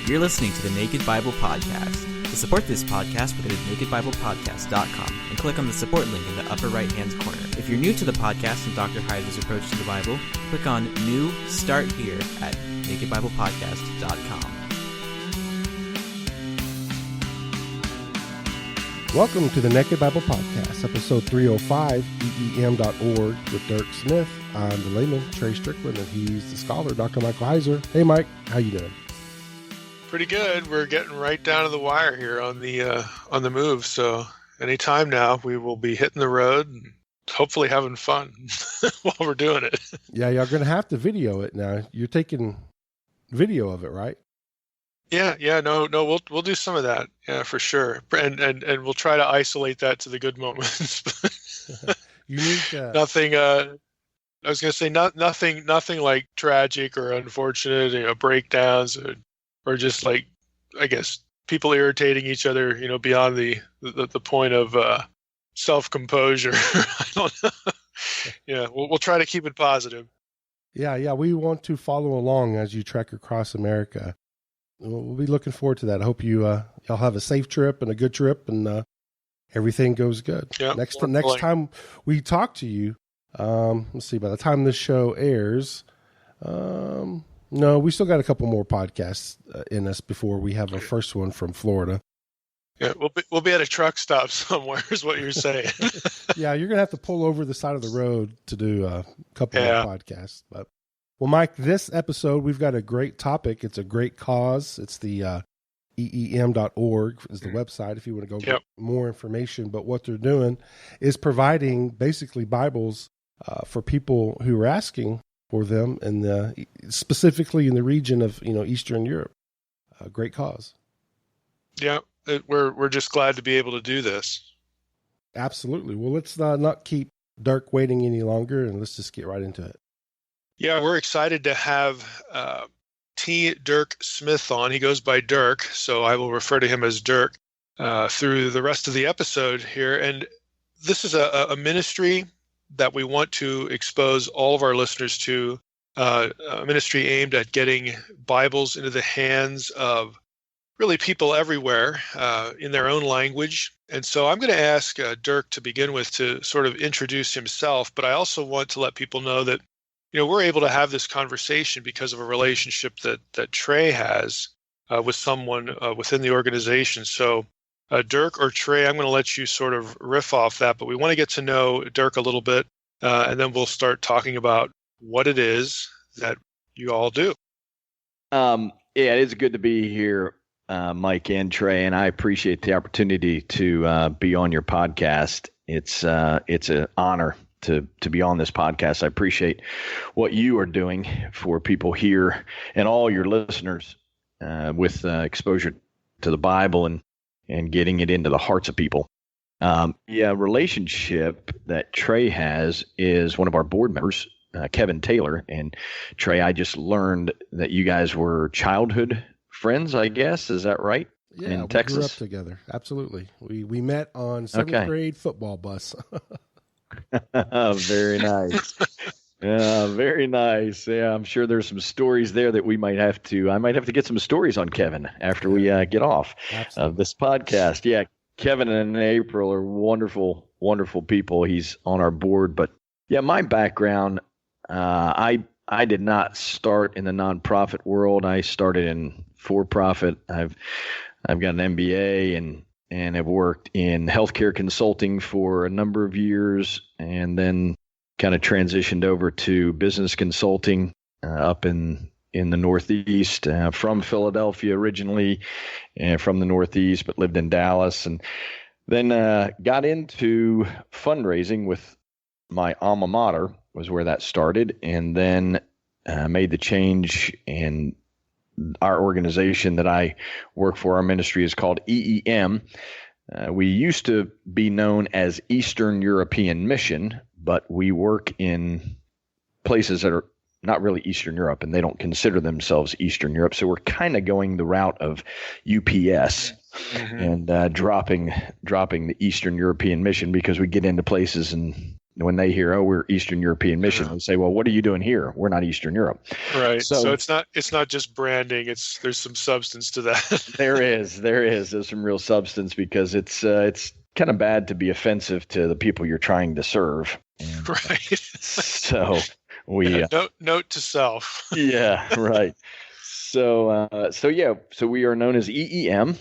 You're listening to the Naked Bible Podcast. To support this podcast, go to nakedbiblepodcast.com and click on the support link in the upper right-hand corner. If you're new to the podcast and Dr. Heiser's approach to the Bible, click on New Start Here at nakedbiblepodcast.com. Welcome to the Naked Bible Podcast, episode 305, EEM.org with Dirk Smith. I'm the layman, Trey Strickland, and he's the scholar, Dr. Michael Heiser. Hey, Mike, how you doing? Pretty good. We're getting right down to the wire here on the move. So anytime now, we will be hitting the road and hopefully having fun while we're doing it. Yeah, you're going to have to video it now. You're taking video of it, right? Yeah. No, we'll do some of that. Yeah, for sure. And we'll try to isolate that to the good moments. You need nothing. I was going to say nothing like tragic or unfortunate, breakdowns or just like, I guess, people irritating each other, beyond the point of self-composure. I don't know. Yeah, we'll try to keep it positive. Yeah. We want to follow along as you trek across America. We'll be looking forward to that. I hope y'all have a safe trip and a good trip, and everything goes good. Yep, next time we talk to you, let's see, by the time this show airs, no, we still got a couple more podcasts in us before we have our first one from Florida. Yeah, we'll be at a truck stop somewhere is what you're saying. Yeah, you're going to have to pull over the side of the road to do a couple more podcasts. But well, Mike, this episode, we've got a great topic. It's a great cause. It's the EEM.org is the website if you want to go get more information. But what they're doing is providing basically Bibles for people who are asking for them, and specifically in the region of Eastern Europe. A great cause. Yeah, we're just glad to be able to do this. Absolutely. Well, let's not keep Dirk waiting any longer, and let's just get right into it. Yeah, we're excited to have T. Dirk Smith on. He goes by Dirk, so I will refer to him as Dirk through the rest of the episode here. And this is a ministry that we want to expose all of our listeners to, a ministry aimed at getting Bibles into the hands of really people everywhere in their own language. And so I'm going to ask Dirk to begin with to sort of introduce himself, but I also want to let people know that we're able to have this conversation because of a relationship that Trey has with someone within the organization. So Dirk or Trey, I'm going to let you sort of riff off that, but we want to get to know Dirk a little bit, and then we'll start talking about what it is that you all do. Yeah, it is good to be here, Mike and Trey, and I appreciate the opportunity to be on your podcast. It's an honor to be on this podcast. I appreciate what you are doing for people here and all your listeners with exposure to the Bible and getting it into the hearts of people. Relationship that Trey has is one of our board members, Kevin Taylor. And Trey, I just learned that you guys were childhood friends, I guess. Is that right? Yeah, in we Texas? grew up together. Absolutely. We met on seventh grade football bus. Very nice. Yeah, very nice. Yeah, I'm sure there's some stories there that I might have to get some stories on Kevin after we get off of this podcast. Yeah, Kevin and April are wonderful, wonderful people. He's on our board. But yeah, my background, I did not start in the nonprofit world. I started in for-profit. I've got an MBA and have worked in healthcare consulting for a number of years, and then kind of transitioned over to business consulting up in the Northeast, from Philadelphia originally, and from the Northeast, but lived in Dallas, and then got into fundraising with my alma mater, was where that started, and then made the change. And our organization that I work for, our ministry, is called EEM. We used to be known as Eastern European Mission, but we work in places that are not really Eastern Europe, and they don't consider themselves Eastern Europe. So we're kind of going the route of UPS and dropping the Eastern European Mission, because we get into places and when they hear, oh, we're Eastern European Mission, they say, well, what are you doing here? We're not Eastern Europe. Right. So it's not just branding. There's some substance to that. There's some real substance, because it's kind of bad to be offensive to the people you're trying to serve. And, right. So we note to self. Yeah, right. So we are known as EEM,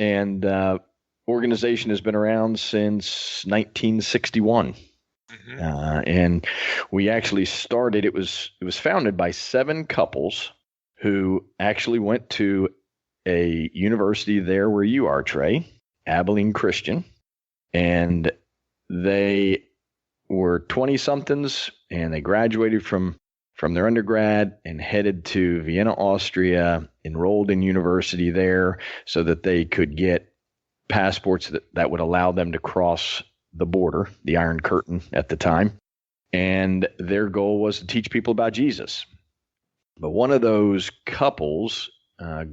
and organization has been around since 1961. And we actually started. It was founded by 7 couples who actually went to a university there where you are, Trey, Abilene Christian, and they were 20-somethings, and they graduated from their undergrad and headed to Vienna, Austria, enrolled in university there so that they could get passports that would allow them to cross the border, the Iron Curtain at the time. And their goal was to teach people about Jesus. But one of those couples,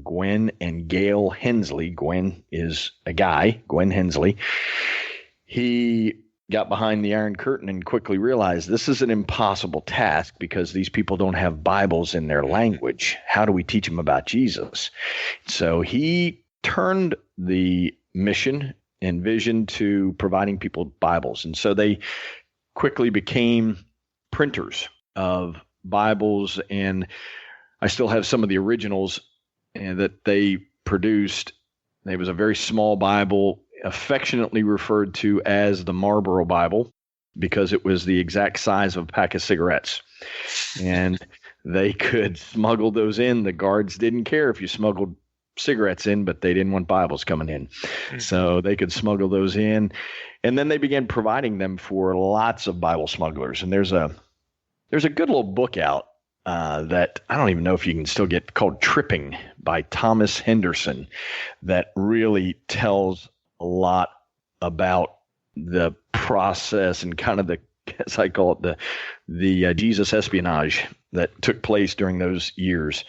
Gwen and Gail Hensley, Gwen is a guy, Gwen Hensley, he got behind the Iron Curtain and quickly realized this is an impossible task because these people don't have Bibles in their language. How do we teach them about Jesus? So he turned the mission and vision to providing people Bibles. And so they quickly became printers of Bibles, and I still have some of the originals that they produced. It was a very small Bible, affectionately referred to as the Marlboro Bible, because it was the exact size of a pack of cigarettes. And they could smuggle those in. The guards didn't care if you smuggled cigarettes in, but they didn't want Bibles coming in. So they could smuggle those in. And then they began providing them for lots of Bible smugglers. And there's a good little book out that I don't even know if you can still get, called Tripping by Thomas Henderson, that really tells a lot about the process and kind of the, as I call it, the Jesus espionage that took place during those years.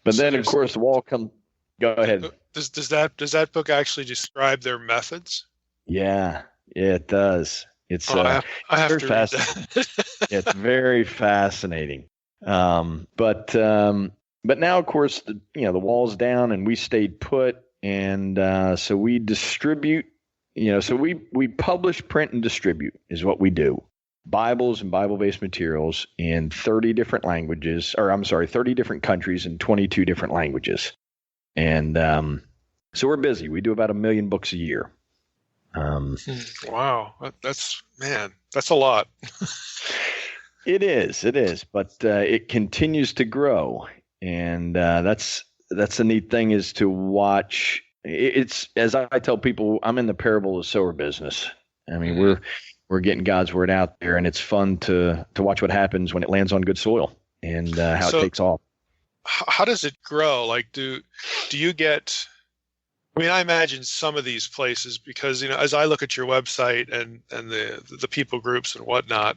But then, of course, the wall come. Go ahead. Does that book actually describe their methods? Yeah, it does. It's I have to read that. It's very fascinating. But now, of course, the wall's down and we stayed put, and so we distribute. So we publish, print, and distribute is what we do. Bibles and Bible-based materials in 30 different languages, 30 different countries and 22 different languages. And so we're busy. We do about 1 million books a year. Wow. That's a lot. It is. But it continues to grow. And that's the neat thing, is to watch. It's, as I tell people, I'm in the parable of the sower business. I mean, we're getting God's word out there, and it's fun to watch what happens when it lands on good soil and how it takes off. How does it grow? Like, do you get, I mean, I imagine some of these places, because, as I look at your website and the people groups and whatnot,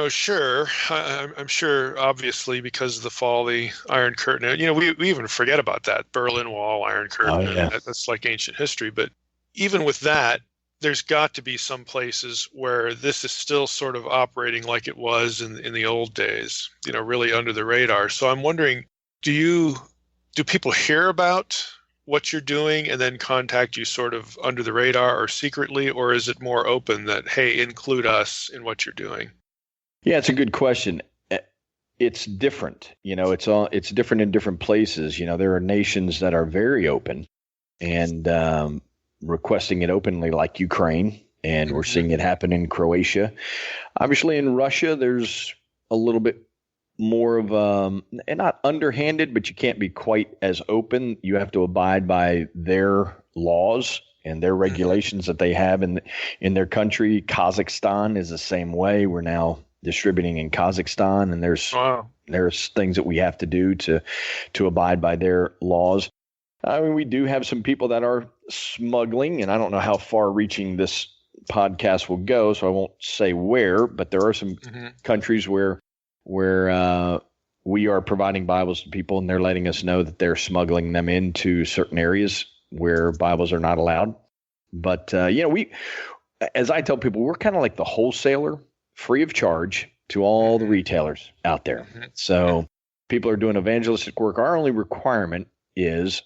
sure, I'm sure, obviously, because of the fall, the Iron Curtain, we even forget about that Berlin Wall, Iron Curtain. Oh, yeah. That's like ancient history. But even with that, there's got to be some places where this is still sort of operating like it was in the old days, really under the radar. So I'm wondering, do people hear about what you're doing and then contact you sort of under the radar or secretly, or is it more open that, hey, include us in what you're doing? Yeah, it's a good question. It's different. It's different in different places. There are nations that are very open and requesting it openly, like Ukraine, and we're seeing it happen in Croatia. Obviously, in Russia, there's a little bit more of and not underhanded, but you can't be quite as open. You have to abide by their laws and their regulations that they have in their country. Kazakhstan is the same way. We're now distributing in Kazakhstan, and there's things that we have to do to abide by their laws. I mean, we do have some people that are smuggling, and I don't know how far-reaching this podcast will go, so I won't say where, but there are some countries where we are providing Bibles to people, and they're letting us know that they're smuggling them into certain areas where Bibles are not allowed. But we, as I tell people, we're kind of like the wholesaler free of charge to all the retailers out there. So people are doing evangelistic work. Our only requirement is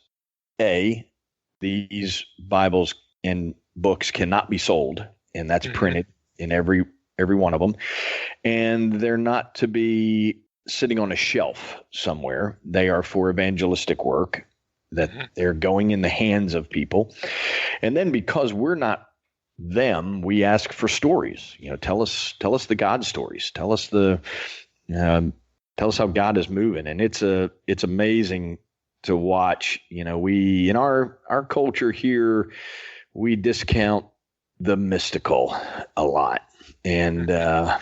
these Bibles and books cannot be sold, and that's printed in every one of them. And they're not to be sitting on a shelf somewhere. They are for evangelistic work, that they're going in the hands of people. And then because we're not them, we ask for stories. Tell us the God stories. Tell us how God is moving. And it's amazing to watch. We in our culture here, we discount the mystical a lot, and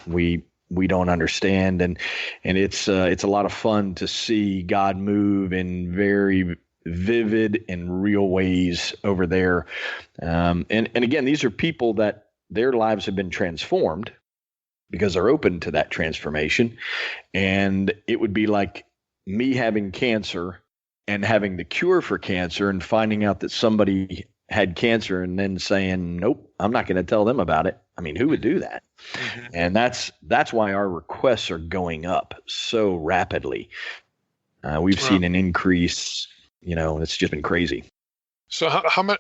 we don't understand, and it's a lot of fun to see God move in very vivid and real ways over there. And again, these are people that their lives have been transformed because they're open to that transformation. And it would be like me having cancer and having the cure for cancer and finding out that somebody had cancer and then saying, nope, I'm not going to tell them about it. I mean, who would do that? And that's why our requests are going up so rapidly. We've seen an increase, it's just been crazy. So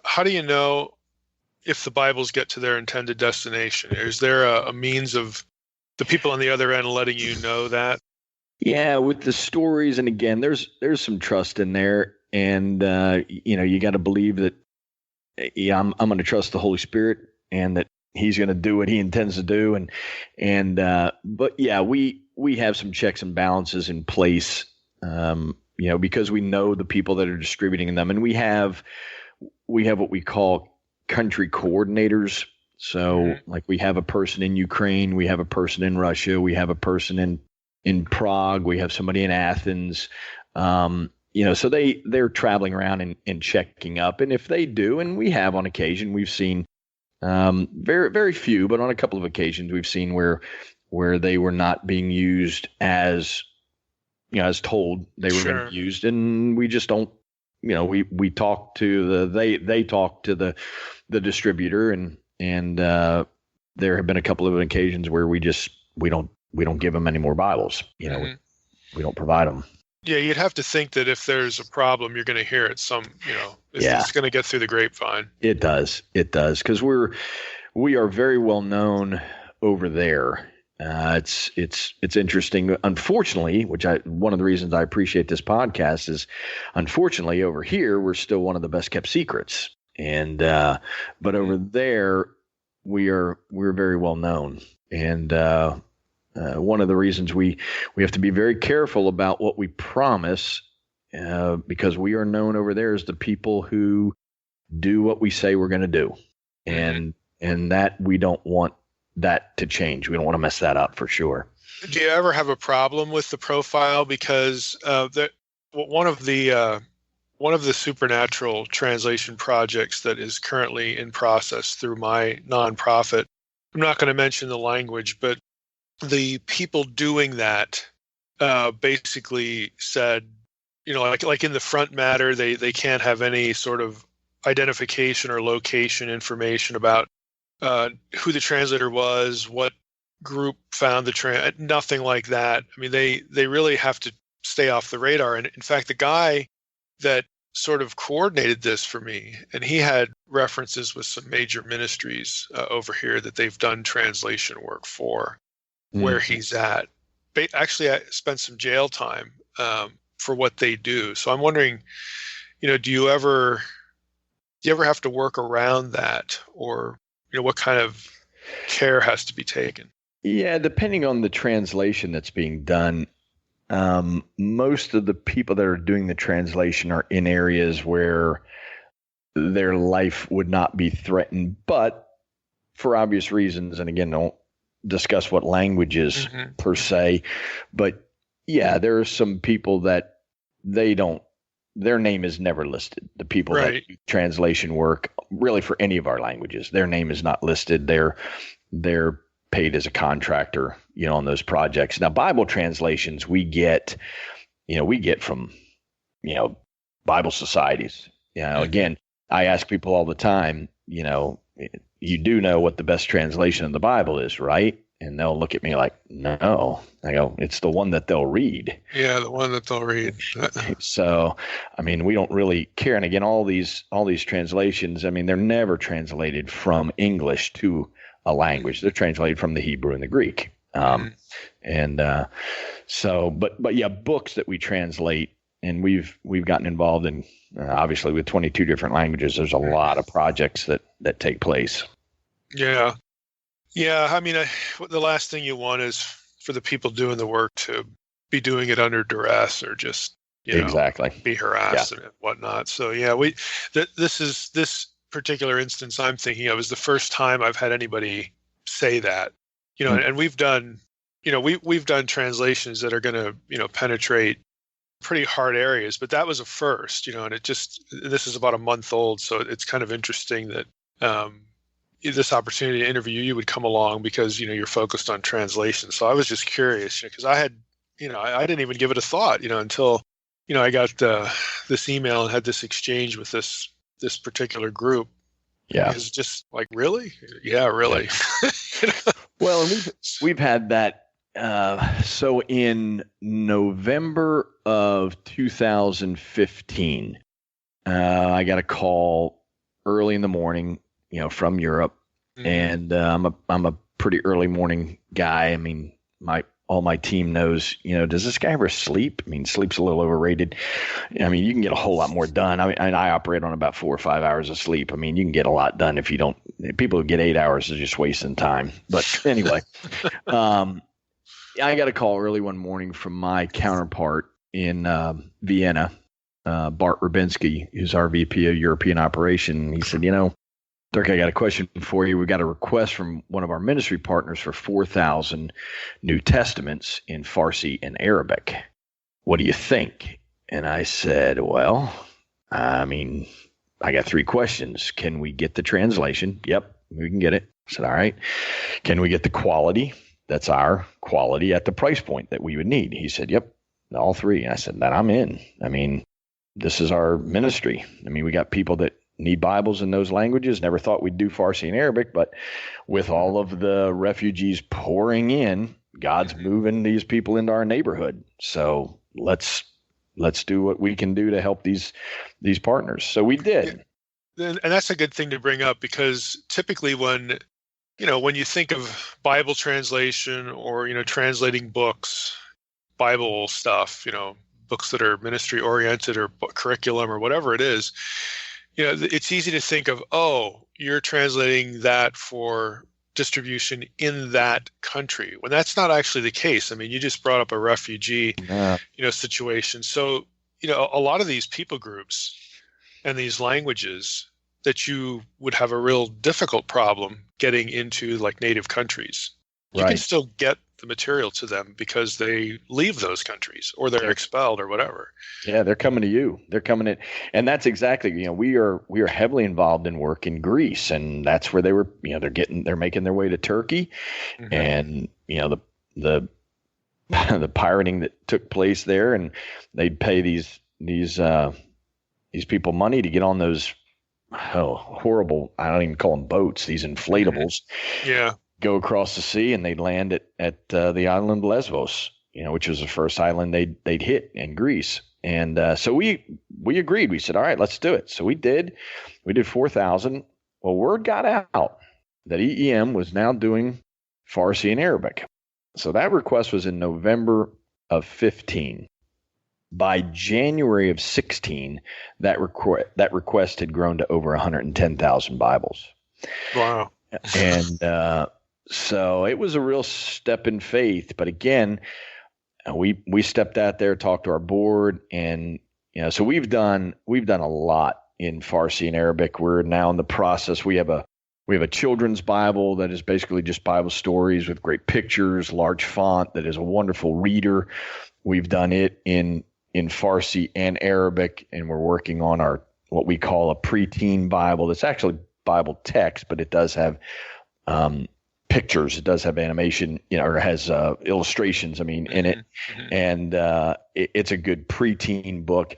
how do you know if the Bibles get to their intended destination? Is there a means of the people on the other end letting you know that? Yeah, with the stories, and again, there's some trust in there, and you got to believe that. Yeah, I'm going to trust the Holy Spirit, and that He's going to do what He intends to do, but yeah, we have some checks and balances in place, because we know the people that are distributing them, and we have what we call country coordinators. So, like, we have a person in Ukraine, we have a person in Russia, we have a person in Prague, we have somebody in Athens. So they're traveling around and checking up. And if they do, and we have on occasion, we've seen very, very few, but on a couple of occasions we've seen where they were not being used as told they were going to be used. And we just don't, we talk to they talk to the distributor, and there have been a couple of occasions where we don't give them any more Bibles. We don't provide them. Yeah, you'd have to think that if there's a problem, you're going to hear it. It's going to get through the grapevine. It does, because we are very well known over there. It's interesting. Unfortunately, one of the reasons I appreciate this podcast is, unfortunately, over here we're still one of the best kept secrets, and but over there we're very well known, and. One of the reasons we have to be very careful about what we promise, because we are known over there as the people who do what we say we're going to do, and that we don't want that to change. We don't want to mess that up for sure. Do you ever have a problem with the profile? Because one of the supernatural translation projects that is currently in process through my nonprofit, I'm not going to mention the language, but the people doing that basically said, like in the front matter, they can't have any sort of identification or location information about who the translator was, what group found nothing like that. I mean, they really have to stay off the radar. And in fact, the guy that sort of coordinated this for me, and he had references with some major ministries over here that they've done translation work for. Where he's at. Actually, I spent some jail time for what they do. So I'm wondering, do you ever have to work around that, or what kind of care has to be taken? Yeah, depending on the translation that's being done, most of the people that are doing the translation are in areas where their life would not be threatened, but for obvious reasons, and again, don't discuss what languages per se, but yeah, there are some people that their name is never listed. The people that do translation work, really for any of our languages, their name is not listed. They're paid as a contractor, on those projects. Now, Bible translations we get from, Bible societies. Again, I ask people all the time, you do know what the best translation of the Bible is, right? And they'll look at me like, no. I go, it's the one that they'll read. Yeah, the one that they'll read. So, I mean, we don't really care. And again, all these translations, I mean, they're never translated from English to a language. They're translated from the Hebrew and the Greek. So, but yeah, books that we translate, and we've gotten involved in, obviously with 22 different languages, there's a lot of projects that take place. Yeah. Yeah. I mean, the last thing you want is for the people doing the work to be doing it under duress or just, exactly be harassed and whatnot. So yeah, this particular instance I'm thinking of is the first time I've had anybody say that, and we've done, we've done translations that are going to, penetrate pretty hard areas, but that was a first, and this is about a month old. So it's kind of interesting that, this opportunity to interview you would come along because, you're focused on translation. So I was just curious, because I had, I didn't even give it a thought, until, I got this email and had this exchange with this particular group. Yeah. It's just like, really? Yeah, really. Well, and we've had that. So in November of 2015, I got a call early in the morning, from Europe, and I'm a pretty early morning guy. I mean, all my team knows, does this guy ever sleep? I mean, sleep's a little overrated. I mean, you can get a whole lot more done. I mean, I operate on about 4 or 5 hours of sleep. I mean, you can get a lot done if you don't. People who get 8 hours are just wasting time. But anyway, I got a call early one morning from my counterpart in Vienna, Bart Rubinski, who's our VP of European Operation. He said, Dirk, I got a question for you. We got a request from one of our ministry partners for 4,000 New Testaments in Farsi and Arabic. What do you think? And I said, well, I mean, I got 3 questions. Can we get the translation? Yep, we can get it. I said, all right. Can we get the quality? That's our quality at the price point that we would need. He said, yep, all 3. And I said, then I'm in. I mean, this is our ministry. I mean, we got people that need Bibles in those languages. Never thought we'd do Farsi and Arabic, but with all of the refugees pouring in, God's moving these people into our neighborhood. So let's do what we can do to help these partners. So we did. And that's a good thing to bring up, because typically when you think of Bible translation or, translating books, Bible stuff, books that are ministry oriented or curriculum or whatever it is, it's easy to think of, you're translating that for distribution in that country, when that's not actually the case. I mean, you just brought up a refugee, situation. So, a lot of these people groups and these languages that you would have a real difficult problem getting into, like native countries. You can still get the material to them because they leave those countries or they're expelled or whatever. Yeah, they're coming to you. They're coming in. And that's exactly, we are heavily involved in work in Greece, and that's where they were, they're making their way to Turkey. And, the pirating that took place there, and they'd pay these people money to get on those horrible, I don't even call them boats, these inflatables. Yeah. Go across the sea, and they'd land at the island Lesbos, which was the first island they'd hit in Greece. And so we agreed. We said, all right, let's do it. So we did. We did 4,000. Well, word got out that EEM was now doing Farsi and Arabic. So that request was in November of 15. By January of 16, that request had grown to over 110,000 Bibles. Wow. And so it was a real step in faith. But again, we stepped out there, talked to our board, and so we've done a lot in Farsi and Arabic. We're now in the process. We have a children's Bible that is basically just Bible stories with great pictures, large font, that is a wonderful reader. We've done it in Farsi and Arabic, and we're working on our what we call a preteen Bible. That's actually Bible text, but it does have pictures. It does have animation, or has illustrations, in it. And it's a good preteen book.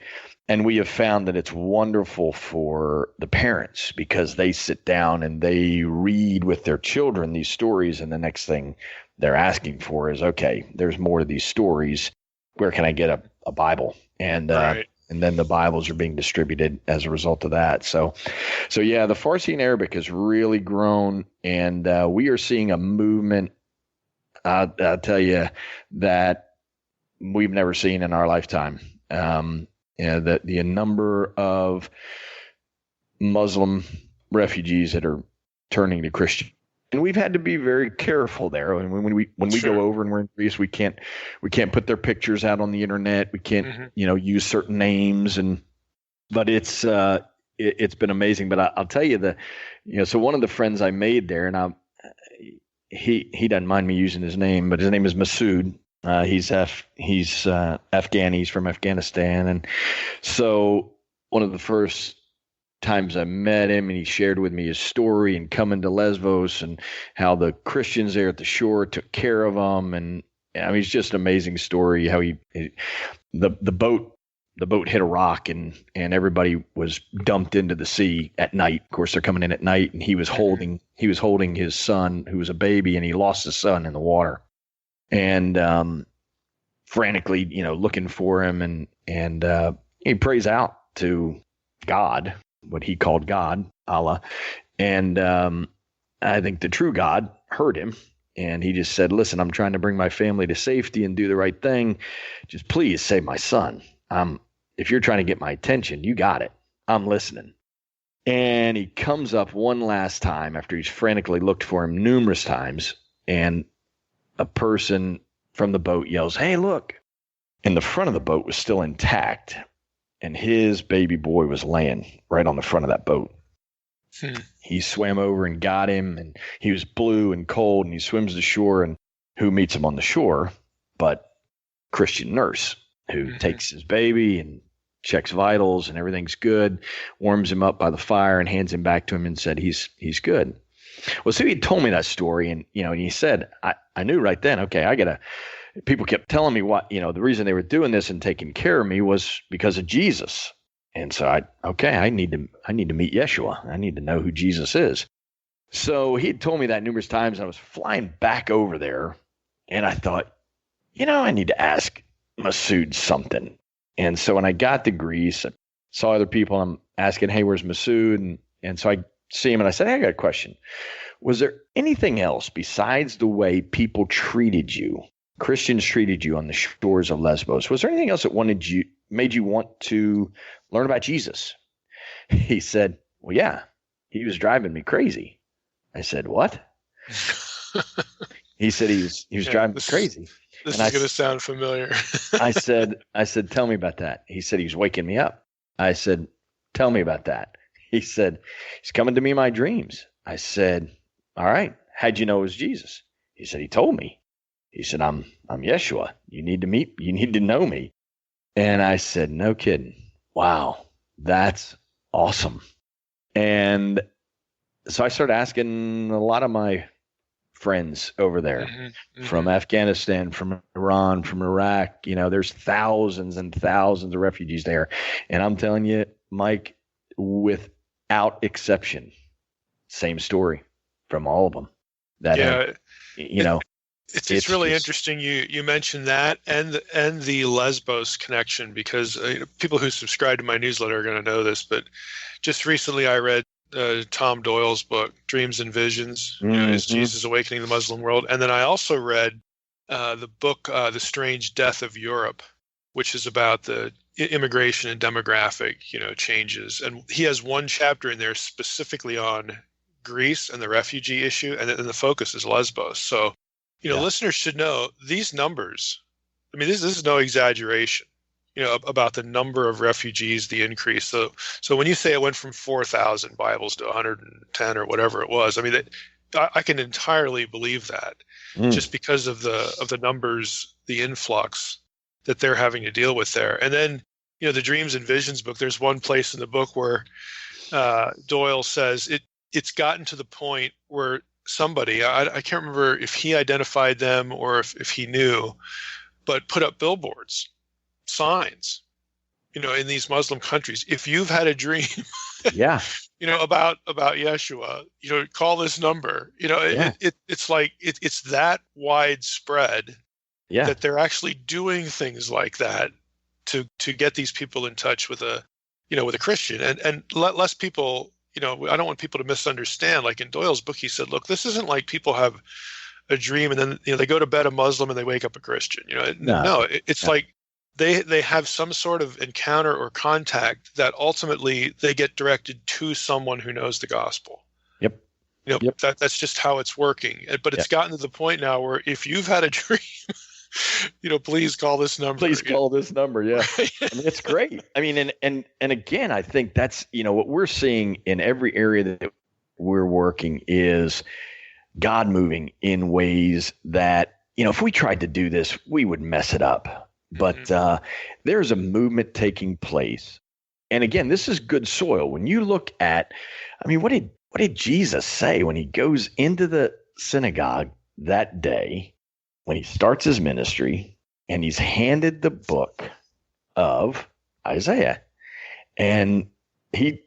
And we have found that it's wonderful for the parents, because they sit down and they read with their children these stories, and the next thing they're asking for is, okay, there's more of these stories. Where can I get a Bible? And and then the Bibles are being distributed as a result of that. So yeah, the Farsi and Arabic has really grown, and we are seeing a movement, I'll tell you, that we've never seen in our lifetime. The number of Muslim refugees that are turning to Christian. And we've had to be very careful there. And when we go over and we're in Greece, we can't put their pictures out on the internet. We can't, use certain names. But it's been amazing. But I'll tell you so one of the friends I made there, and he doesn't mind me using his name, but his name is Masood. He's Afghan. He's from Afghanistan. And so one of the first times I met him, and he shared with me his story and coming to Lesbos and how the Christians there at the shore took care of him. And I mean, it's just an amazing story how the boat hit a rock and everybody was dumped into the sea at night. Of course, they're coming in at night, and he was holding his son, who was a baby, and he lost his son in the water. And frantically, looking for him, and he prays out to God, what he called God, Allah. And I think the true God heard him, and he just said, listen, I'm trying to bring my family to safety and do the right thing. Just please save my son. If you're trying to get my attention, you got it. I'm listening. And he comes up one last time after he's frantically looked for him numerous times, and a person from the boat yells, hey, look. And the front of the boat was still intact, and his baby boy was laying right on the front of that boat. He swam over and got him, and he was blue and cold, and he swims to shore, and who meets him on the shore but Christian nurse who takes his baby and checks vitals and everything's good, warms him up by the fire and hands him back to him and said he's good. Well, so he told me that story, and and he said, I knew right then, okay, people kept telling me the reason they were doing this and taking care of me was because of Jesus. And so I need to meet Yeshua. I need to know who Jesus is. So he had told me that numerous times. I was flying back over there, and I thought, I need to ask Masood something. And so when I got to Greece, I saw other people, and I'm asking, hey, where's Masood? And so I see him, and I said, hey, I got a question. Was there anything else besides the way people treated you, Christians treated you on the shores of Lesbos? Was there anything else that made you want to learn about Jesus? He said, well, yeah, he was driving me crazy. I said, what? He said he was driving me crazy. This is going to sound familiar. I said, tell me about that. He said, he's waking me up. I said, tell me about that. He said, he's coming to me in my dreams. I said, all right, how'd you know it was Jesus? He said, he told me. He said, I'm Yeshua. You need to know me. And I said, no kidding. Wow, that's awesome. And so I started asking a lot of my friends over there from Afghanistan, from Iran, from Iraq. There's thousands and thousands of refugees there. And I'm telling you, Mike, without exception, same story from all of them. It's really interesting you mentioned that and the Lesbos connection, because people who subscribe to my newsletter are going to know this, but just recently I read Tom Doyle's book, Dreams and Visions, Is Jesus Awakening the Muslim World? And then I also read the book, The Strange Death of Europe, which is about the immigration and demographic, changes. And he has one chapter in there specifically on Greece and the refugee issue, and then the focus is Lesbos. So, listeners should know these numbers. I mean, this is no exaggeration, about the number of refugees, the increase. So when you say it went from 4,000 Bibles to 110 or whatever it was, I mean, I can entirely believe that just because of the numbers, the influx that they're having to deal with there. And then, the Dreams and Visions book, there's one place in the book where Doyle says it's gotten to the point where somebody, I can't remember if he identified them or if he knew, but put up billboards, signs, in these Muslim countries. If you've had a dream, about Yeshua, call this number. It's like it's that widespread that they're actually doing things like that to get these people in touch with a Christian, and let less people. I don't want people to misunderstand. Like in Doyle's book, he said, look, this isn't like people have a dream and then they go to bed a Muslim and they wake up a Christian. It's like they have some sort of encounter or contact that ultimately they get directed to someone who knows the gospel. Yep. That's just how it's working. But it's gotten to the point now where if you've had a dream, please call this number. Please call this number. Yeah. I mean, it's great. I mean, and again, I think that's, what we're seeing in every area that we're working is God moving in ways that, if we tried to do this, we would mess it up. But there's a movement taking place. And again, this is good soil. When you look at, what did Jesus say when he goes into the synagogue that day, when he starts his ministry, and he's handed the book of Isaiah, and he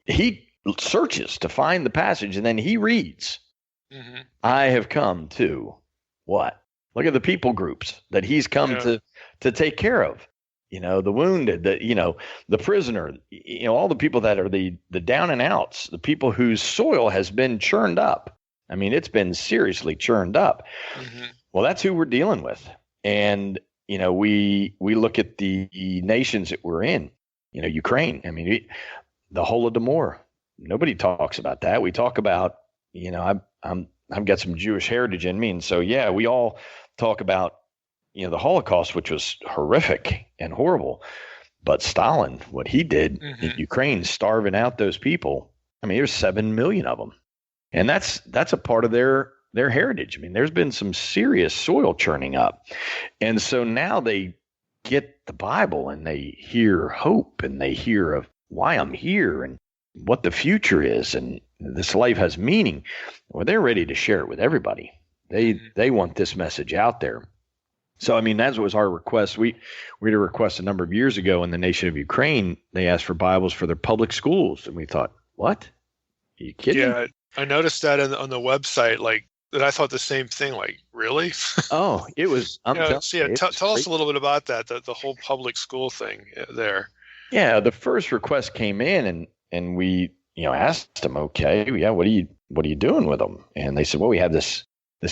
searches to find the passage, and then he reads, I have come to what? Look at the people groups that he's come to take care of. The wounded, the prisoner, all the people that are the down and outs, the people whose soil has been churned up. I mean, it's been seriously churned up. Well, that's who we're dealing with. And, we look at the nations that we're in, Ukraine. I mean, the Holodomor, nobody talks about that. We talk about, I've got some Jewish heritage in me. And so, we all talk about, the Holocaust, which was horrific and horrible. But Stalin, what he did in Ukraine, starving out those people. I mean, there's 7 million of them. And that's a part of their heritage. I mean, there's been some serious soil churning up. And so now they get the Bible and they hear hope and they hear of why I'm here and what the future is and this life has meaning. Well, they're ready to share it with everybody. They want this message out there. So, that was our request. We had a request a number of years ago in the nation of Ukraine. They asked for Bibles for their public schools. And we thought, what? Are you kidding? Yeah, I noticed that on the website, that I thought the same thing, really? Oh, it was. Tell us a little bit about that, the whole public school thing there. Yeah, the first request came in and we, asked them, okay, what are you doing with them? And they said, well, we have this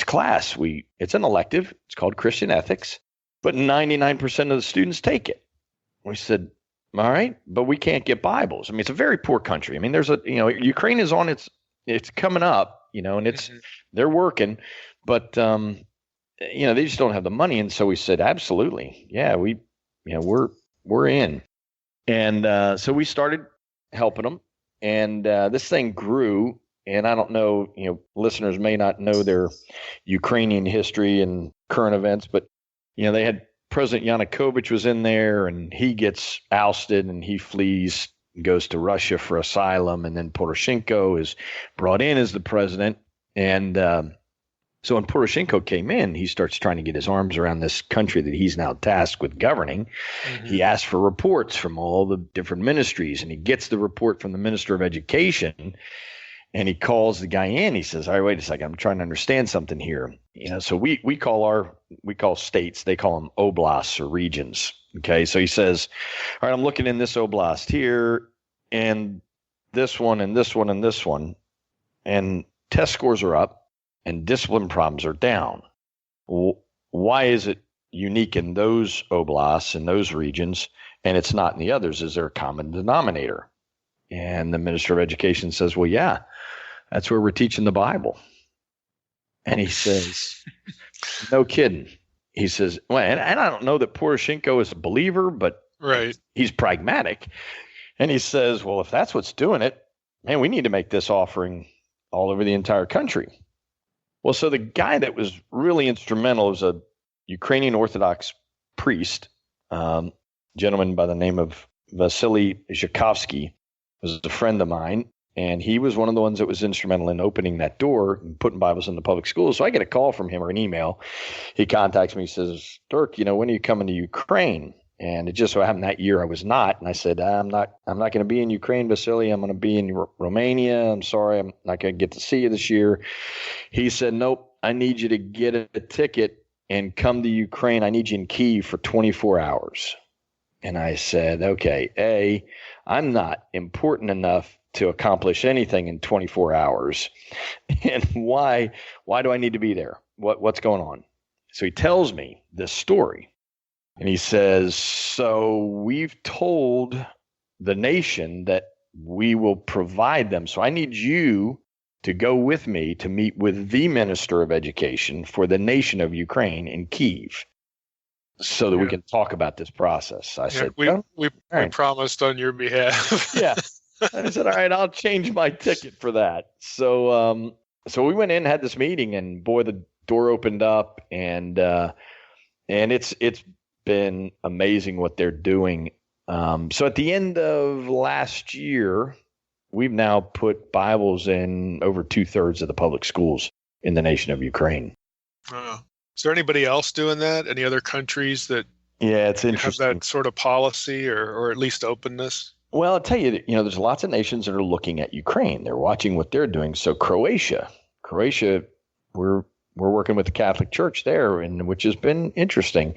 class. It's an elective. It's called Christian Ethics, but 99% of the students take it. We said, all right, but we can't get Bibles. It's a very poor country. there's Ukraine is on it's coming up, and they're working, but they just don't have the money. And so we said, absolutely. Yeah, we're in. And so we started helping them, and this thing grew. And I don't know, listeners may not know their Ukrainian history and current events, but, they had President Yanukovych was in there and he gets ousted and he flees, goes to Russia for asylum. And then Poroshenko is brought in as the president. And so when Poroshenko came in, he starts trying to get his arms around this country that he's now tasked with governing. He asks for reports from all the different ministries, and he gets the report from the Minister of Education. And he calls the guy in. He says, all right, wait a second. I'm trying to understand something here. So we call states, they call them oblasts or regions. Okay. So he says, all right, I'm looking in this oblast here and this one and this one and this one. And test scores are up and discipline problems are down. Why is it unique in those oblasts and those regions and it's not in the others? Is there a common denominator? And the Minister of Education says, well, yeah, that's where we're teaching the Bible. And he says, no kidding. He says, well, and I don't know that Poroshenko is a believer, but he's pragmatic. And he says, well, if that's what's doing it, man, we need to make this offering all over the entire country. Well, so the guy that was really instrumental was a Ukrainian Orthodox priest, gentleman by the name of Vasily Zhukovsky, was a friend of mine, and he was one of the ones that was instrumental in opening that door and putting Bibles in the public schools. So I get a call from him or an email. He contacts me, he says, Dirk, when are you coming to Ukraine? And it just so happened that year I was not. And I said, I'm not going to be in Ukraine, Vasily. I'm going to be in Romania. I'm sorry, I'm not going to get to see you this year. He said, nope, I need you to get a ticket and come to Ukraine. I need you in Kyiv for 24 hours. And I said, okay, I'm not important enough to accomplish anything in 24 hours. And why do I need to be there? What's going on? So he tells me this story. And he says, so we've told the nation that we will provide them. So I need you to go with me to meet with the Minister of Education for the nation of Ukraine in Kyiv so that we can talk about this process. I said, we promised on your behalf. Yeah. I said, all right, I'll change my ticket for that. So we went in and had this meeting, and boy, the door opened up, and it's been amazing what they're doing. So at the end of last year, we've now put Bibles in over 2/3 of the public schools in the nation of Ukraine. Is there anybody else doing that? Any other countries that it's interesting. have that sort of policy or at least openness? Well, I'll tell you, there's lots of nations that are looking at Ukraine. They're watching what they're doing. So Croatia, we're working with the Catholic Church there, and which has been interesting.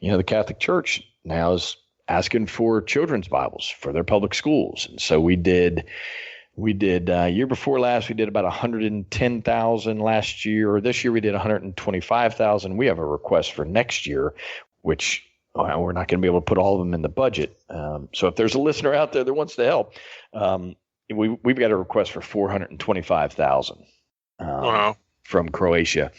The Catholic Church now is asking for children's Bibles for their public schools. And so we did year before last, we did about 110,000 last year, or this year we did 125,000. We have a request for next year, which we're not going to be able to put all of them in the budget. So if there's a listener out there that wants to help, we've got a request for 425,000. Wow. From Croatia.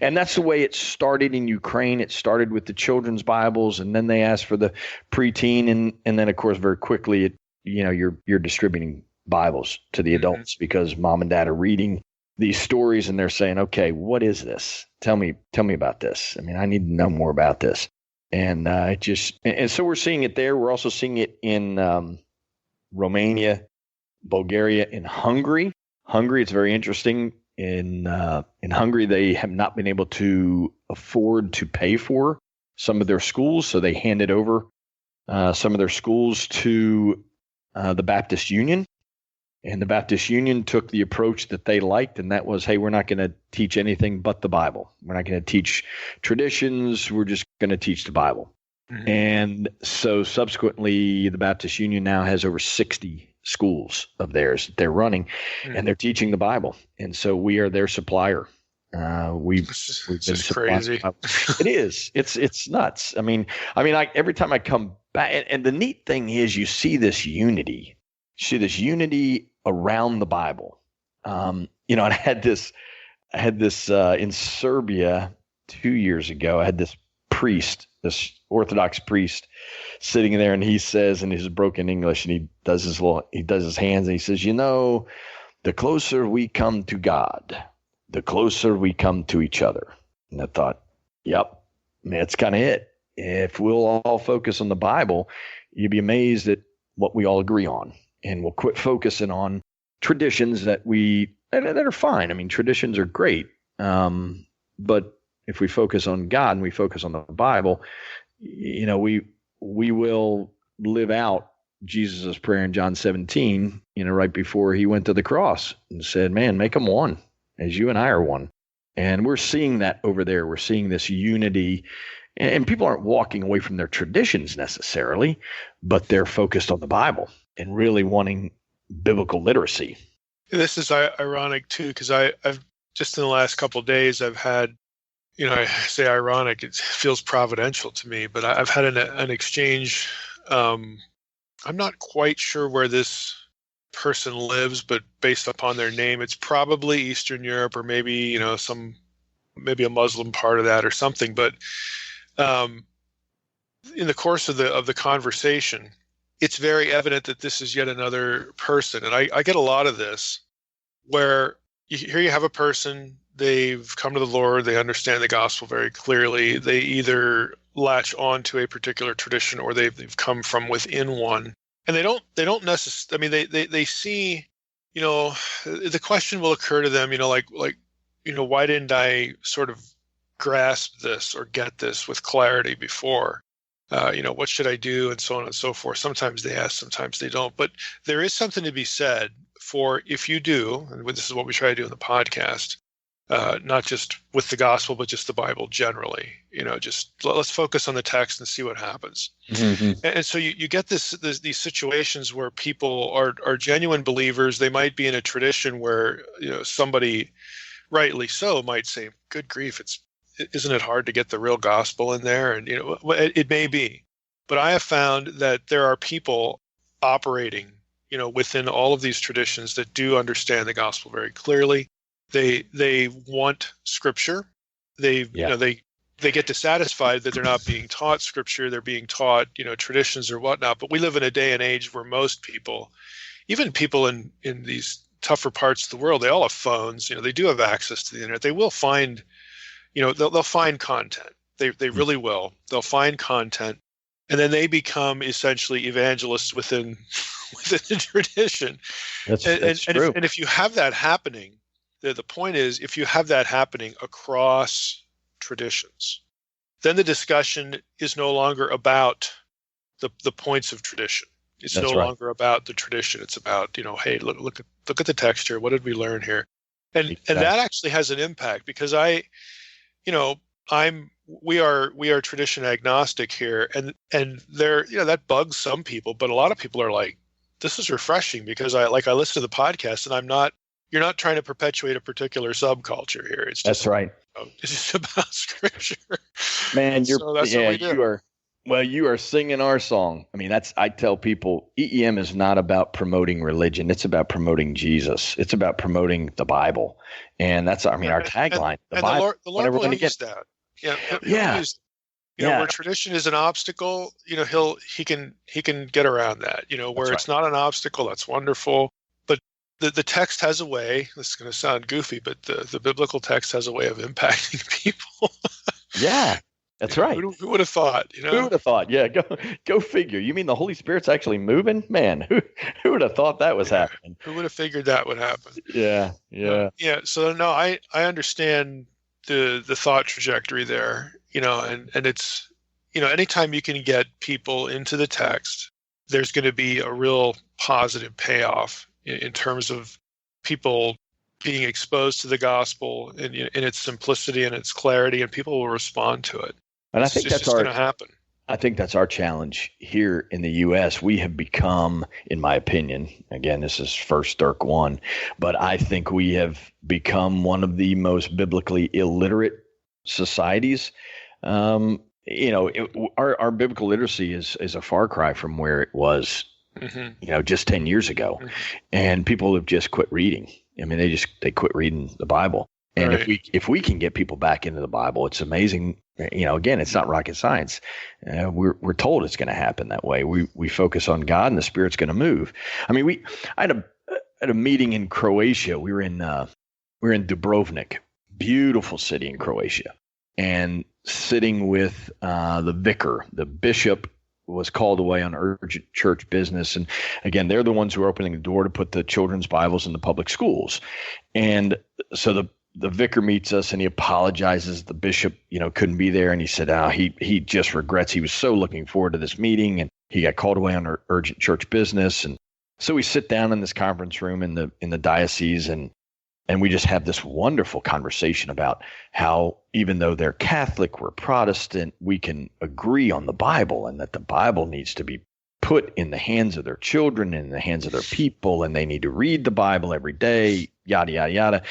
And that's the way it started in Ukraine. It started with the children's Bibles, and then they asked for the preteen, and then of course very quickly you're distributing Bibles to the adults because mom and dad are reading these stories and they're saying, okay, what is this? Tell me about this. I mean, I need to know more about this. And so we're seeing it there. We're also seeing it in Romania, Bulgaria, and Hungary. Hungary, it's very interesting. In Hungary, they have not been able to afford to pay for some of their schools, so they handed over some of their schools to the Baptist Union. And the Baptist Union took the approach that they liked, and that was, hey, we're not going to teach anything but the Bible. We're not going to teach traditions. We're just going to teach the Bible. Mm-hmm. And so subsequently, the Baptist Union now has over 60 schools of theirs that they're running, and they're teaching the Bible. And so we are their supplier. We've been crazy. It is. It's nuts. I mean, every time I come back, and the neat thing is, you see this unity. Around the Bible. And I had this in Serbia 2 years ago. I had this Orthodox priest sitting there, and he says in his broken English, and he does his hands, and he says, the closer we come to God, the closer we come to each other. And I thought, yep, that's kind of it. If we'll all focus on the Bible, you'd be amazed at what we all agree on. And we'll quit focusing on traditions that are fine. I mean, traditions are great. But if we focus on God and we focus on the Bible, we will live out Jesus' prayer in John 17, right before he went to the cross and said, man, make them one as you and I are one. And we're seeing that over there. We're seeing this unity, and people aren't walking away from their traditions necessarily, but they're focused on the Bible and really wanting biblical literacy. This is ironic too, because I've just in the last couple of days, I've had, I say ironic, it feels providential to me, but I've had an exchange. I'm not quite sure where this person lives, but based upon their name, it's probably Eastern Europe, or maybe, maybe a Muslim part of that or something. But in the course of the conversation, it's very evident that this is yet another person. And I get a lot of this where here you have a person, they've come to the Lord, they understand the gospel very clearly. They either latch on to a particular tradition or they've come from within one. And they don't necessarily, they see, the question will occur to them, why didn't I sort of grasp this or get this with clarity before? what should I do, and so on and so forth. Sometimes they ask, sometimes they don't. But there is something to be said for if you do, and this is what we try to do in the podcast, not just with the gospel, but just the Bible generally. Just let's focus on the text and see what happens. Mm-hmm. And so you get these situations where people are genuine believers. They might be in a tradition where somebody, rightly so, might say, "Good grief, isn't it hard to get the real gospel in there?" And it may be, but I have found that there are people operating within all of these traditions that do understand the gospel very clearly. They want Scripture. They get dissatisfied that they're not being taught Scripture. They're being taught traditions or whatnot. But we live in a day and age where most people, even people in these tougher parts of the world, they all have phones. They do have access to the internet. They will find, they'll find content. They really will. They'll find content, and then they become essentially evangelists within the tradition. That's true. And if you have that happening, the point is, if you have that happening across traditions, then the discussion is no longer about the points of tradition. It's no longer about the tradition. It's about, hey, look at the text here. What did we learn here? And that actually has an impact, because we are tradition agnostic here, and there, that bugs some people, but a lot of people are like, this is refreshing, because I listen to the podcast, and you're not trying to perpetuate a particular subculture here. It's just, that's right. It's just about Scripture. Man, you are singing our song. I mean, I tell people, EEM is not about promoting religion. It's about promoting Jesus. It's about promoting the Bible. And that's, our tagline. The Bible. The Lord will use that. Yeah. Where tradition is an obstacle, he can get around that. Where it's not an obstacle, that's wonderful. But the text has a way. This is going to sound goofy, but the biblical text has a way of impacting people. Yeah, that's right. Who would have thought? Who would have thought? Yeah, go figure. You mean the Holy Spirit's actually moving? Man, who would have thought that was happening? Who would have figured that would happen? Yeah. So no, I understand the thought trajectory there. And it's, anytime you can get people into the text, there's going to be a real positive payoff in terms of people being exposed to the gospel in its simplicity and its clarity, and people will respond to it. And I think that's going to happen. I think that's our challenge here in the U.S. We have become, in my opinion, again, this is first Dirk 1, but I think we have become one of the most biblically illiterate societies. Our biblical literacy is a far cry from where it was, just 10 years ago. Mm-hmm. And people have just quit reading. I mean, they quit reading the Bible. And if we can get people back into the Bible, it's amazing. Again, it's not rocket science. We're told it's going to happen that way. We focus on God, and the Spirit's going to move. I mean, I had a meeting in Croatia. We were in Dubrovnik, beautiful city in Croatia, and sitting with the vicar. The bishop was called away on urgent church business, and again, they're the ones who are opening the door to put the children's Bibles in the public schools. And so the vicar meets us, and he apologizes. The bishop, couldn't be there, and he said, he just regrets. He was so looking forward to this meeting, and he got called away on urgent church business. And so we sit down in this conference room in the diocese, and we just have this wonderful conversation about how, even though they're Catholic, we're Protestant, we can agree on the Bible, and that the Bible needs to be put in the hands of their children, in the hands of their people, and they need to read the Bible every day, yada, yada, yada.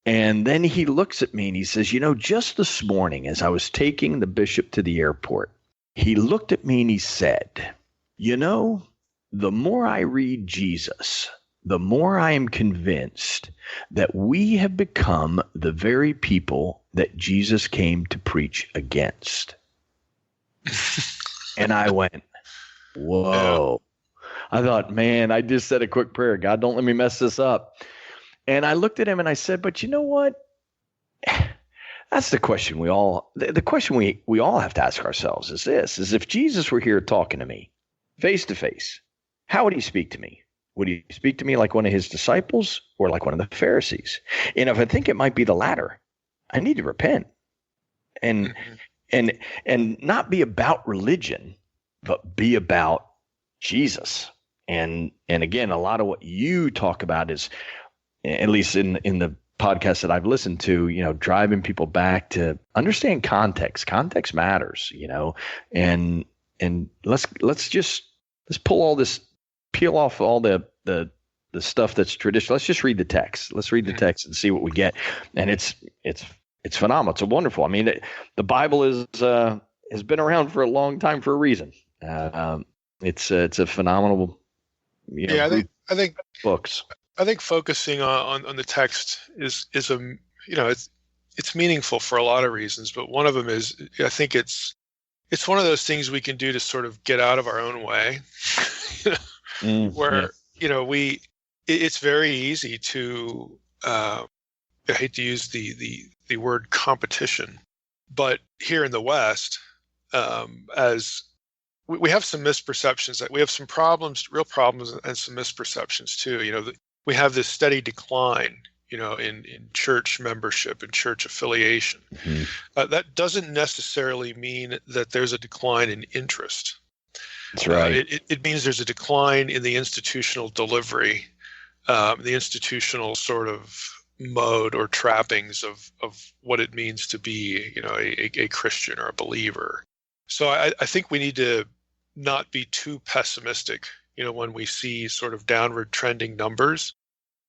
And then he looks at me and he says, just this morning, as I was taking the bishop to the airport, he looked at me and he said, the more I read Jesus, the more I am convinced that we have become the very people that Jesus came to preach against. And I went, whoa. I thought, man, I just said a quick prayer. God, don't let me mess this up. And I looked at him and I said, but you know what? That's the question the question we all have to ask ourselves is this, is if Jesus were here talking to me face to face, how would he speak to me? Would he speak to me like one of his disciples or like one of the Pharisees? And if I think it might be the latter, I need to repent and not be about religion, but be about Jesus. And again, a lot of what you talk about is, at least in the podcast that I've listened to, driving people back to understand context. Context matters, and let's peel off all the stuff that's traditional. Let's just read the text. Let's read the text and see what we get. And it's phenomenal. It's wonderful. I mean, the Bible has been around for a long time for a reason. It's a phenomenal, I think books. I think focusing on the text is it's meaningful for a lot of reasons, but one of them is I think it's one of those things we can do to sort of get out of our own way, where it's very easy to I hate to use the word competition, but here in the West, as we have some misperceptions, that we have some problems, real problems, and some misperceptions too. We have this steady decline, in church membership and church affiliation. Mm-hmm. That doesn't necessarily mean that there's a decline in interest. That's right. It means there's a decline in the institutional delivery, the institutional sort of mode or trappings of what it means to be, a Christian or a believer. So I think we need to not be too pessimistic, when we see sort of downward trending numbers,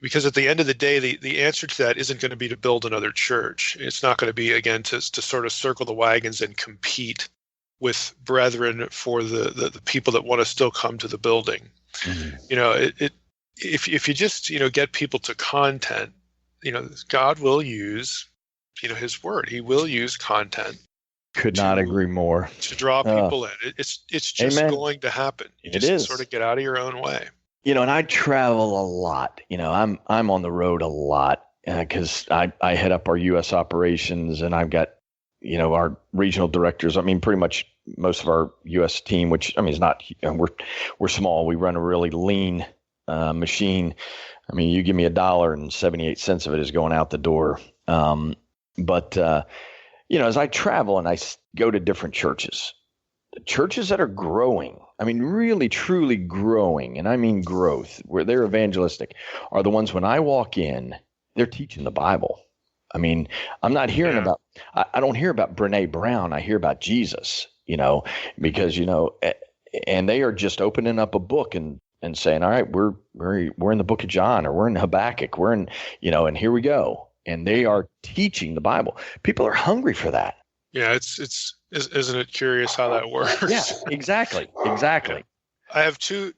because at the end of the day, the answer to that isn't going to be to build another church. It's not going to be, again, to sort of circle the wagons and compete with brethren for the people that want to still come to the building. Mm-hmm. If you just, get people to content, God will use, his word. He will use content. Could not agree more. To draw people in. It's just Amen. going to happen. You just sort of get out of your own way. And I travel a lot. I'm on the road a lot because I head up our U.S. operations, and I've got, our regional directors. I mean, pretty much most of our U.S. team, which is not, we're small. We run a really lean machine. I mean, you give me $1 and 78 cents of it is going out the door. As I travel and I go to different churches, the churches that are growing, really, truly growing, and I mean growth, where they're evangelistic, are the ones when I walk in, they're teaching the Bible. I'm not hearing about, I don't hear about Brene Brown. I hear about Jesus, because, and they are just opening up a book and saying, all right, we're in the book of John, or we're in Habakkuk, we're in, and here we go. And they are teaching the Bible. People are hungry for that. Yeah, isn't it curious how that works? Yeah, exactly. I have two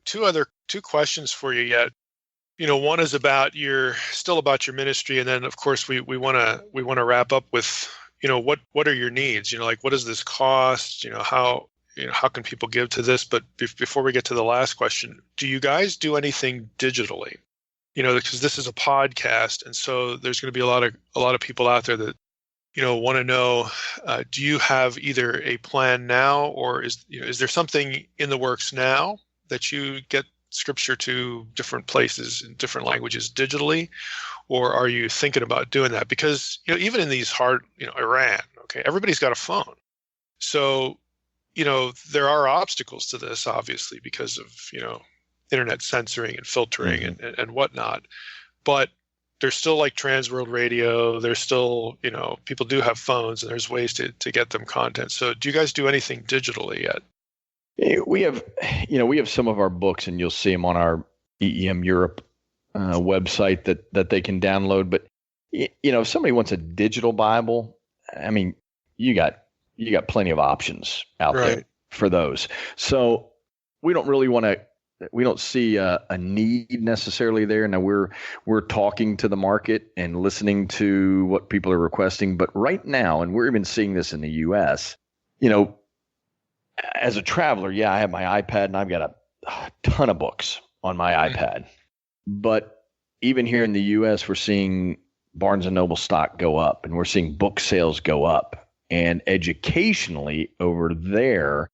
questions for you yet. One is about your ministry, and then of course we want to wrap up with, what are your needs? What does this cost? How can people give to this? But before we get to the last question, do you guys do anything digitally? Because this is a podcast, and so there's going to be a lot of people out there that, want to know, do you have either a plan now, or is there something in the works now that you get scripture to different places in different languages digitally, or are you thinking about doing that? Because, even in these hard, Iran, okay, everybody's got a phone. So, there are obstacles to this, obviously, because of, internet censoring and filtering and whatnot, but there's still like Transworld Radio. There's still, people do have phones, and there's ways to get them content. So do you guys do anything digitally yet? We have some of our books, and you'll see them on our EEM Europe website that they can download. But, if somebody wants a digital Bible, you got plenty of options out there for those. So we don't really we don't see a need necessarily there. Now we're talking to the market and listening to what people are requesting. But right now, and we're even seeing this in the U.S., as a traveler, I have my iPad, and I've got a ton of books on my iPad. But even here in the U.S., we're seeing Barnes & Noble stock go up, and we're seeing book sales go up. And educationally over there,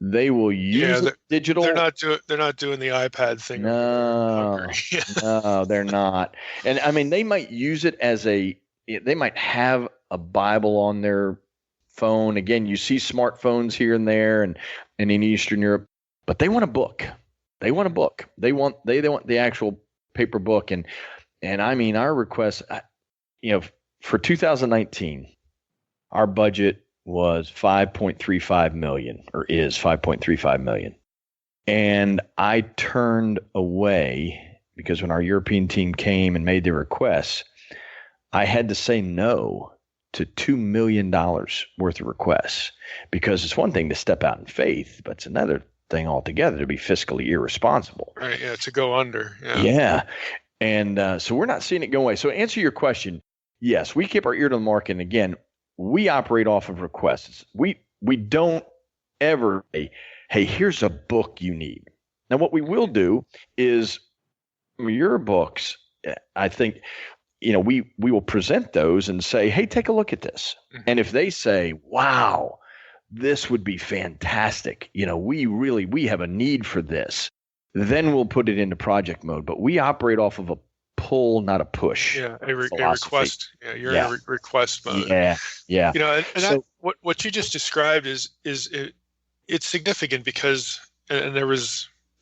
they will use digital. They're not doing the iPad thing. No, they're not. And they might use it as they might have a Bible on their phone. Again, you see smartphones here and there and in Eastern Europe, but they want a book. They want a book. They want the actual paper book. And I mean, our request, for 2019, our budget was $5.35 million, or is $5.35 million. And I turned away because when our European team came and made their requests, I had to say no to $2 million worth of requests, because it's one thing to step out in faith, but it's another thing altogether to be fiscally irresponsible. Right. Yeah. To go under. Yeah. Yeah. And so we're not seeing it go away. So to answer your question, yes, we keep our ear to the market. And again, we operate off of requests. We don't ever say, hey, here's a book you need. Now, what we will do is your books, I think, we will present those and say, hey, take a look at this. Mm-hmm. And if they say, wow, this would be fantastic, we have a need for this, then we'll put it into project mode. But we operate off of a pull, not a push. Yeah, a request. Yeah, you're in a request mode. Yeah. What you just described it's significant because, and there were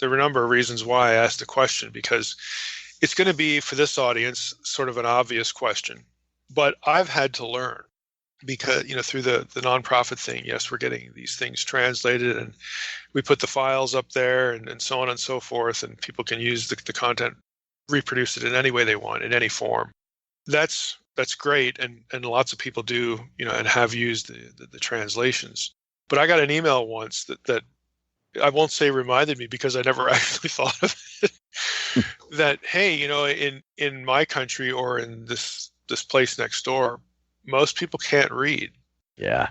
a number of reasons why I asked the question, because it's going to be, for this audience, sort of an obvious question. But I've had to learn, because, through the nonprofit thing, yes, we're getting these things translated and we put the files up there and so on and so forth, and people can use the content, reproduce it in any way they want, in any form. That's great, and lots of people do, and have used the translations. But I got an email once that I won't say reminded me, because I never actually thought of it, that, hey, in my country or in this place next door, most people can't read. Yeah.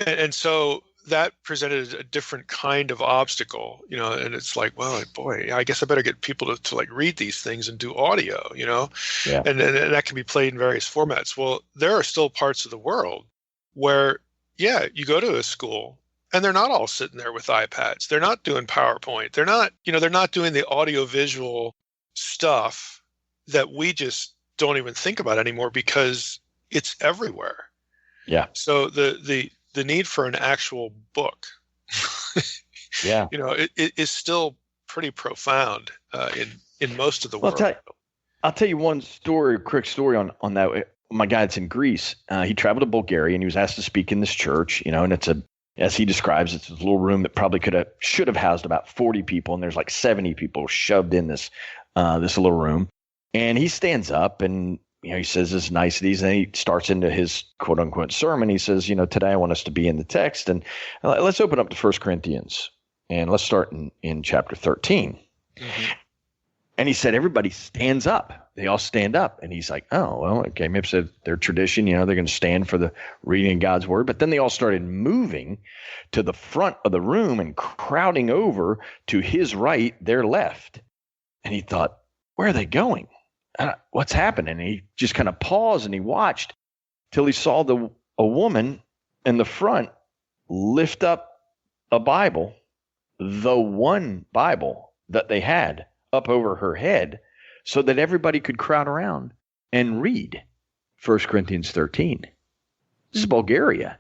And so that presented a different kind of obstacle, and it's like, well, boy, I guess I better get people to like read these things and do audio, Yeah. And that can be played in various formats. Well, there are still parts of the world where, yeah, you go to a school and they're not all sitting there with iPads. They're not doing PowerPoint. They're not doing the audiovisual stuff that we just don't even think about anymore, because it's everywhere. Yeah. So the need for an actual book, yeah, it is still pretty profound in most of the world. I'll tell you one quick story on that. My guy that's in Greece, he traveled to Bulgaria and he was asked to speak in this church, and it's as he describes, it's a little room that probably should have housed about 40 people, and there's like 70 people shoved in this little room. And he stands up and he says his niceties, and he starts into his quote unquote sermon. He says, today I want us to be in the text, and let's open up to 1 Corinthians, and let's start in chapter 13. Mm-hmm. And he said, everybody stands up. They all stand up. And he's like, oh, well, okay, maybe it's their tradition, they're going to stand for the reading of God's word. But then they all started moving to the front of the room and crowding over to his right, their left. And he thought, where are they going? What's happening? And he just kind of paused and he watched till he saw a woman in the front lift up a Bible, the one Bible that they had, up over her head, so that everybody could crowd around and read 1 Corinthians 13. This is Bulgaria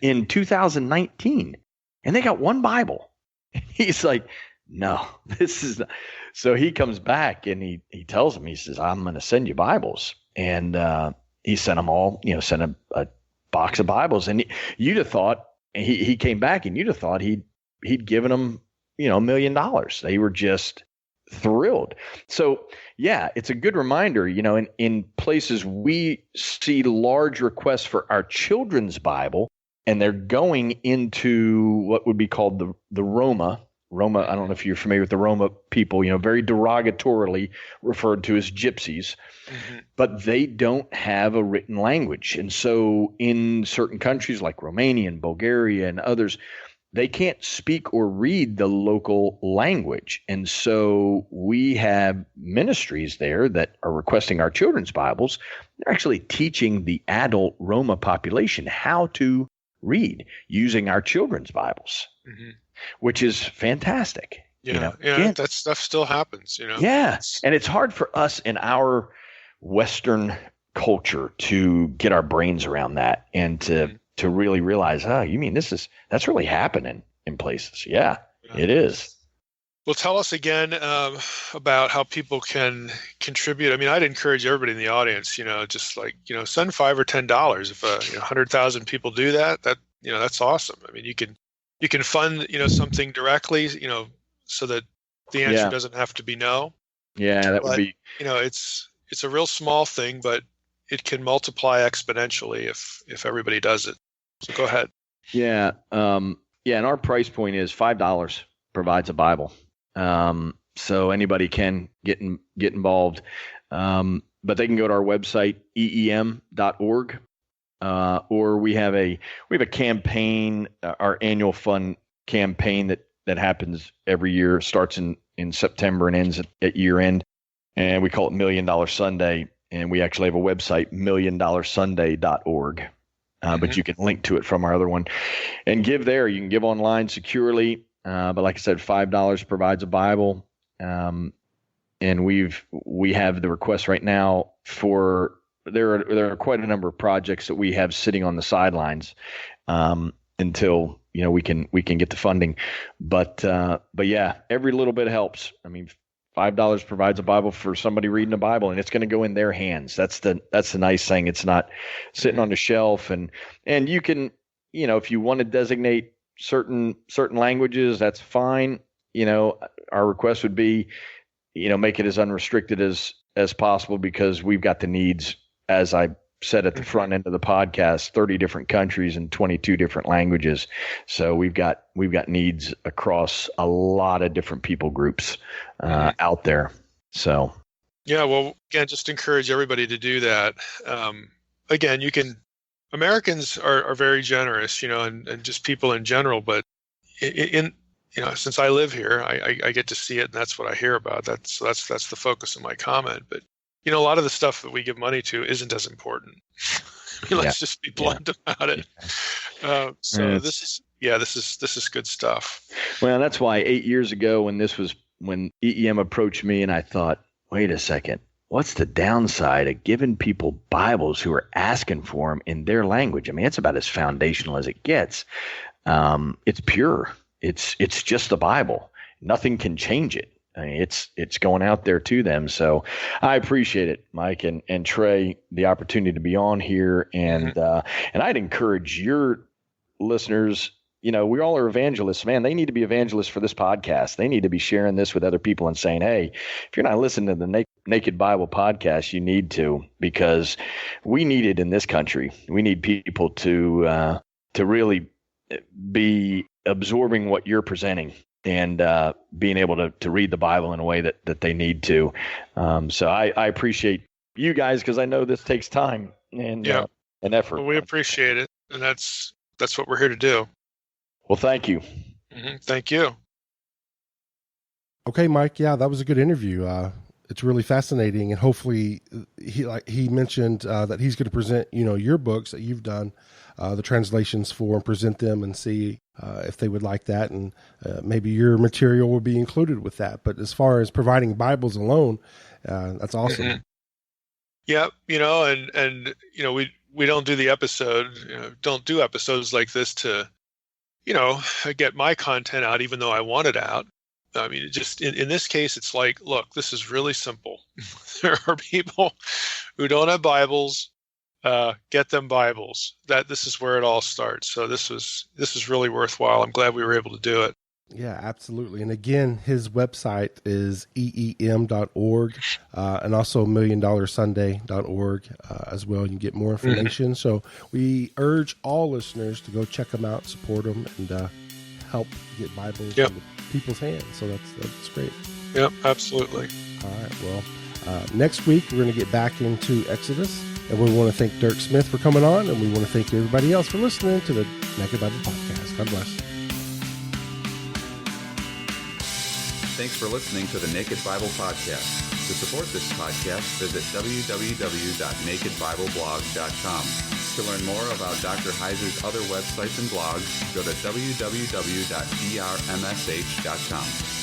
in 2019. And they got one Bible. He's like, no, this is not. So he comes back and he tells them, he says, I'm going to send you Bibles. And he sent them all, sent a box of Bibles. And you'd have thought, he came back and you'd have thought he'd given them, $1 million. They were just thrilled. So yeah, it's a good reminder, in places we see large requests for our children's Bible, and they're going into what would be called the Roma. I don't know if you're familiar with the Roma people, very derogatorily referred to as gypsies, but they don't have a written language. And so in certain countries like Romania and Bulgaria and others, they can't speak or read the local language. And so we have ministries there that are requesting our children's Bibles. They're actually teaching the adult Roma population how to read using our children's Bibles, which is fantastic. Yeah, that stuff still happens, Yeah, and it's hard for us in our Western culture to get our brains around that and to to really realize, you mean that's really happening in places. Yeah, it is. Well, tell us again about how people can contribute. I mean, I'd encourage everybody in the audience, just like, send $5 or $10. If 100,000 people do that, that's awesome. I mean, you can fund, something directly, so that the answer doesn't have to be no. Yeah, that would be. It's a real small thing, but it can multiply exponentially if everybody does it. So go ahead. Yeah, and our price point is $5 provides a Bible. So anybody can get involved, but they can go to our website, eem.org, or we have a campaign, our annual fund campaign that happens every year, starts in September and ends at year end, and we call it $1 Million Sunday, and we actually have a website, millionsunday.org. But you can link to it from our other one and give there. You can give online securely. But like I said, $5 provides a Bible. And we have the request right now for, there are quite a number of projects that we have sitting on the sidelines, until, we can get the funding. But yeah, every little bit helps. I mean, $5 provides a Bible for somebody reading a Bible, and it's going to go in their hands. That's the nice thing. It's not sitting on the shelf, and you can, if you want to designate certain languages, that's fine. Our request would be, make it as unrestricted as possible, because we've got the needs, as I said at the front end of the podcast, 30 different countries and 22 different languages. So we've got needs across a lot of different people groups out there. So yeah, well, again, just encourage everybody to do that. Again, Americans are very generous, and just people in general, but since I live here, I get to see it, and that's what I hear about. That's the focus of my comment. But a lot of the stuff that we give money to isn't as important. Let's just be blunt about it. This is good stuff. Well, that's why 8 years ago, when EEM approached me, and I thought, wait a second, what's the downside of giving people Bibles who are asking for them in their language? I mean, it's about as foundational as it gets. It's pure. It's just the Bible. Nothing can change it. I mean, it's going out there to them. So I appreciate it, Mike and Trey, the opportunity to be on here. And I'd encourage your listeners, we all are evangelists, man. They need to be evangelists for this podcast. They need to be sharing this with other people and saying, hey, if you're not listening to the Naked Bible podcast, you need to, because we need it in this country. We need people to really be absorbing what you're presenting, and being able to read the Bible in a way that they need to. So I appreciate you guys, because I know this takes time and effort. Well, we appreciate it, and that's what we're here to do. Well, thank you. Thank you. Okay, Mike. Yeah, that was a good interview. It's really fascinating, and hopefully, he mentioned that he's going to present your books that you've done, the translations for, and present them and see if they would like that, and maybe your material will be included with that. But as far as providing Bibles alone, that's awesome. Yeah, and we don't do the episode, don't do episodes like this to, get my content out, even though I want it out. I mean, just in this case, it's like, look, this is really simple. There are people who don't have Bibles. Get them Bibles. This is where it all starts. So this was really worthwhile. I'm glad we were able to do it. Yeah, absolutely. And again, his website is eem.org, and also millionsunday.org as well. You can get more information. So we urge all listeners to go check them out, support them, and help get Bibles into people's hands. So that's great. Yep, absolutely. All right. Well, next week we're going to get back into Exodus. And we want to thank Dirk Smith for coming on, and we want to thank everybody else for listening to the Naked Bible Podcast. God bless. Thanks for listening to the Naked Bible Podcast. To support this podcast, visit www.nakedbibleblog.com. To learn more about Dr. Heiser's other websites and blogs, go to www.drmsh.com.